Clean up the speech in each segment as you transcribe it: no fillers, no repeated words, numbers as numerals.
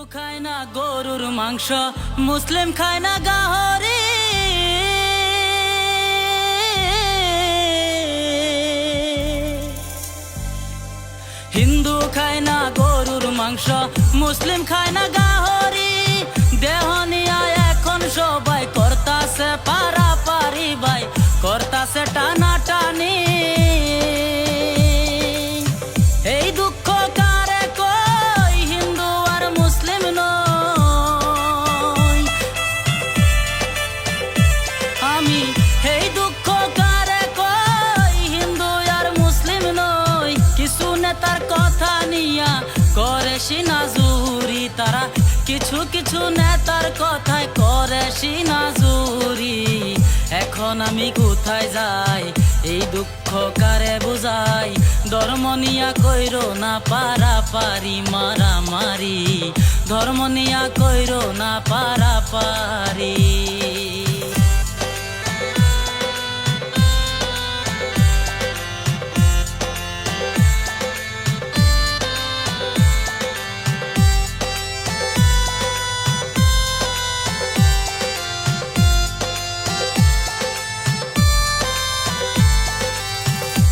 খায় না গরুর মাংস, মুসলিম খায় না গাহরি। হিন্দু খায় না গরুর মাংস, মুসলিম খায় না গাহরি। দেহ নিয়া এখন সবাই করতাছে পারাপারি ভাই, করতাছে টানা টানি। এই দুঃখ কারে কই, হিন্দু আর মুসলিম নই। আমি এই দুঃখ কারে কই, হিন্দু আর মুসলিম নই। কিছু নেতার কথা নিয়া করে সিনাজুরি, তারা কিছু কিছু নেতার কথায় করে সিনাজুরি। এখন আমি কোথায় যাই, এই দুঃখ কারে বুঝাই। ধর্ম নিয়া কইরো না পারাপারি মারামারি, ধর্ম নিয়া কইরো না পারাপারি।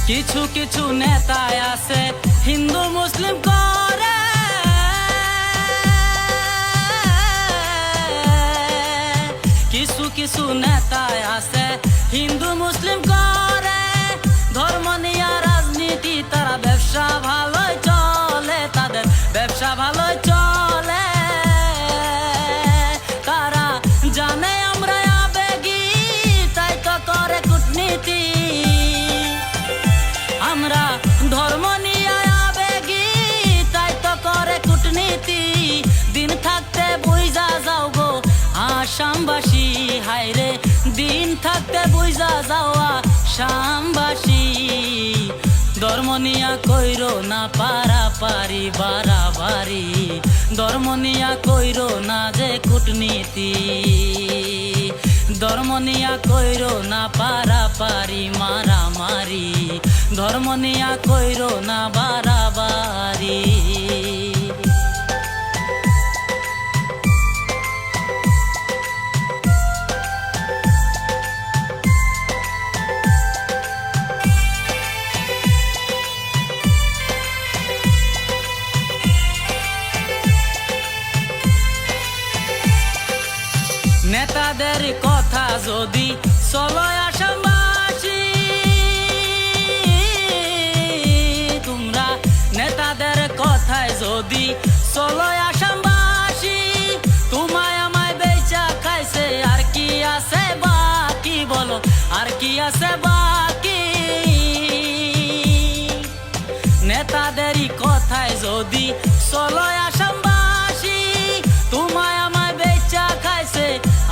কিছু কিছু নেতা আছে হিন্দু মুসলিম করে, কিছু কিছু নেতা আছে হিন্দু মুসলিম করে। ধর্ম নিয়ে রাজনীতি, তারা ব্যবসা ভালোই চলে, তাদের ব্যবসা ভালোই চলে। তারা জানে আমরা আবেগী, তাই তো করে কূটনীতি। আমরা ধর্ম নিয়ে আবেগী, তাই তো করে কূটনীতি। দিন থাকতে বুঝা যাও গো আসামবাসী, হায়রে দিন থাকতে বুঝা যাওয়া আসামবাসী। ধর্ম নিয়া কইরো না পারাপারি বারাবারি, ধর্ম নিয়া কইরো না যে কূটনীতি। ধর্ম নিয়া কইরো না পারাপারি মারামারি, ধর্ম নিয়া কইরো না বারাবারি। নেতাদের কথা যদি চলো আসামবাসী, তোমরা নেতাদের কথায় যদি চলো আসামবাসী। তোমায় আমায় বেচা খাইছে, আর কি আছে বাকি বলো, আর কি আছে বাকি। নেতাদেরই কথায় যদি চলো আসামবাসী, তোমায় আমায় বেচা খাইছে,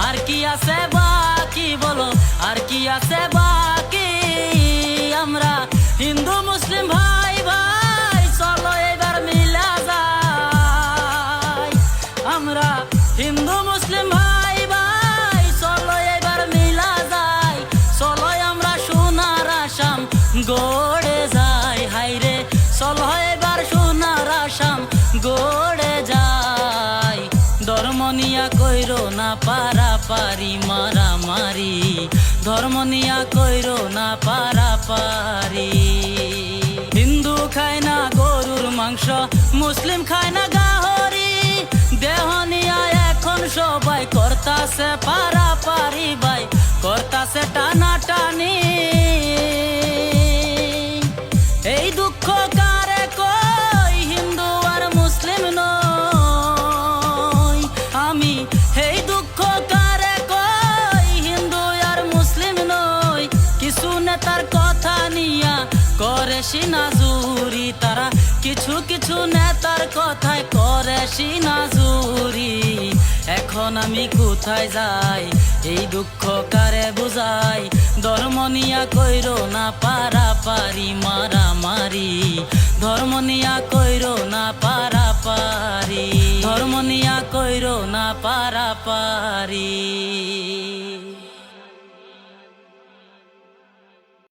আর কি আছে বাকি বলো, আর কি আছে বাকি। আমরা হিন্দু মুসলিম ভাই ভাই, চলো এবার মিলা যাই। আমরা হিন্দু মুসলিম ভাই ভাই, চলো এবার মিলা যাই। চলো আমরা সোনার আসাম গড়ে যাই, হাইরে চলো এবার সোনার আসাম গড়ে যাই। ধর্ম নিয়া কইরো না পারাপারি মারামারি, ধর্ম নিয়া কইরো না পারাপারি। হিন্দু খায় না গরুর মাংস, মুসলিম খায় না গাহরি। দেহ নিয়া এখন সবাই করতাছে পারাপারি ভাই, করতাছে টানা টানি। এই দুঃখ কারে কই, হিন্দু আর মুসলিম নই। আমি এই দুঃখ কারে কই, হিন্দু আর মুসলিম নই। কিছু নেতার কথা নিয়া করে সিনাজুরি, তারা কিছু কিছু নেতার কথায় করে সিনাজুরি। এখন আমি কোথায় যাই, এই দুঃখ কারে বুঝাই। ধর্ম নিয়া কইরো না পারাপারি মারামারি, ধর্ম নিয়া কইরো